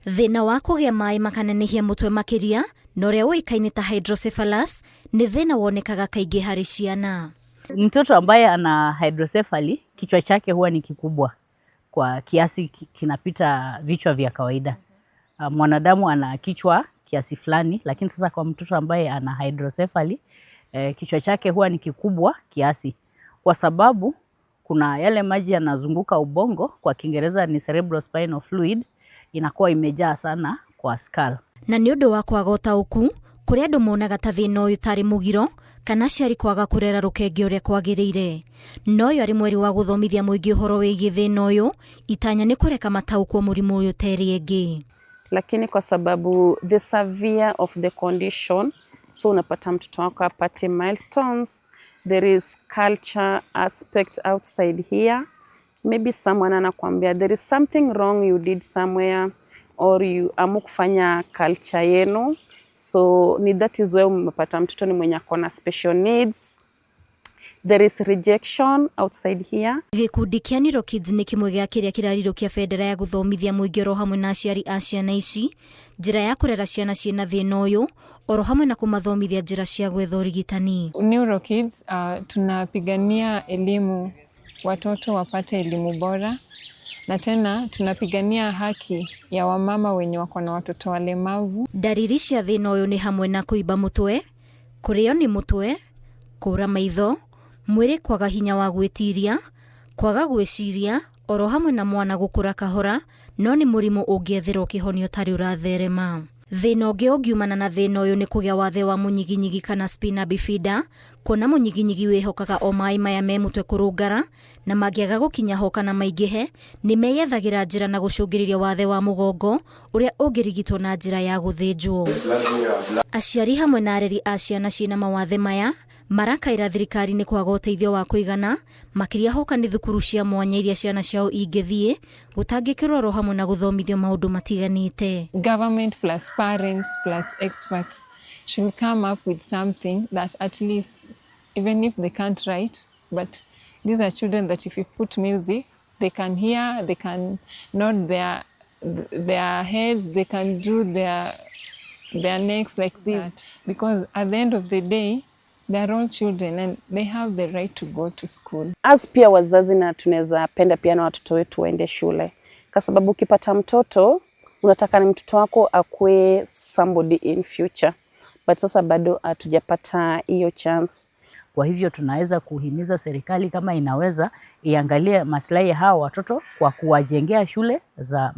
Thina wa kugĩa maĩ makanenehia mũtwe makiria na ũrĩa ũĩkaine ta hydrocephalus nĩ thina wonekaga kaingĩ harĩ ciana. Mtoto ambaye ana hydrocephaly kichwa chake huwa ni kikubwa kwa kiasi kinapita vichwa vya kawaida. Mwanadamu ana kichwa kiasi fulani, lakini sasa kwa mtoto ambaye ana hydrocephaly kichwa chake huwa ni kikubwa kiasi, kwa sababu kuna yale maji yanazunguka ubongo, kwa Kiingereza ni cerebrospinal fluid, inakuwa imejaa sana kwa skull. Na nĩ ũndũ wa kwaga ũtaũku, kũrĩa andũ monaga ta thĩna ũyũ tarĩ mũgiro kana aciari kwaga kũrera rũkenge ũrĩa kwagĩrĩire. No ũyũ arĩ mweri wa gũthomithia mũingĩ ũhoro wĩgiĩ thĩna ũyũ, itanya nĩ kũreka mataũkwo mũrimũ ũyũ terĩ ĩngĩ. Lakini kwa sababu the severe of the condition, so unapata mtoto wako apate milestones, there is culture aspect outside here. Maybe someone anakuambia there is something wrong you did somewhere, or you amukufanya culture yenu. So that is why umepata mtoto ni mwenye akona special needs. There is rejection outside here. Gĩkundi kĩa Niro Kids nĩ kĩmwe gĩa kĩrĩa kĩrarirũkia bendera ya gũthomithia mũingĩ oro hamwe na aciari a ciana ici njĩra ya kũrera ciana ciĩna thĩna ũyũ, oro hamwe na kũmathomithia njĩra cia gwetha ũrigitani. Niro Kids tunapigania elimu, watoto wapate elimu bora, na tena tunapigania haki ya wamama wenye wako na watoto walemavu. Dariri cia thĩna ũyũ nĩ hamwe na kũimba mũtwe, kũrĩo nĩ mũtwe, kũra maitho, mwĩrĩ kwaga hinya wa gwĩtiria, kwaga gwĩciria, oro hamwe na mwana gũkũra kahora, no nĩ mũrimũ ũngĩetherwo kĩhonio tarĩ ũratherema. Thĩna ũngĩ ũngiumana na thĩna ũyũ nĩ kũgĩa wathe wa mũnyiginyigi kana spina bifida, kuona mũnyiginyigi wĩhokaga o maĩ maya me mũtwe kũrũngara, na mangĩaga gũkinya ho kana maingĩhe, nĩ meyethagĩra njĩra na gũcũngĩrĩria wathe wa mũgongo ũrĩa ũngĩrigitwo na njĩra ya gũthĩnjwo. Aciari hamwe na areri a ciana ciĩna mawathe maya marakaĩra thirikari nĩ kwaga ũteithio wa kũigana, makĩria hoka nĩ thukuru cia mwanya iria ciana ciao ingĩthiĩ, gũtangĩkĩrwo oro hamwe na gũthomithio maũndũ matiganĩte. Government plus parents plus experts should come up with something that at least, even if they can't write, but these are children that if you put music, they can hear, they can nod their heads, they can do their necks like this. Because at the end of the day, they are all children and they have the right to go to school. As pia wazazi na tunaweza penda pia na watoto wetu waende shule. Kwa sababu ukipata mtoto, unataka ni mtoto wako akue somebody in future. But sasa bado hatujapata hiyo chance. Kwa hivyo tunaweza kuhimiza serikali kama inaweza iangalie maslahi ya hao watoto kwa kuwajengea shule za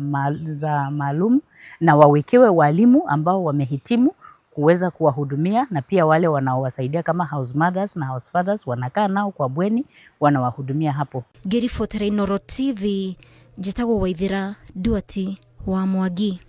maalum na wawekewe walimu ambao wamehitimu kuweza kuwahudumia, na pia wale wanaowasaidia kama house mothers na house fathers wanakaa nao kwa bweni wanawahudumia hapo. Ngĩribotera Inooro TV, njĩtagwo Waithĩra Nduati wa Mwangi.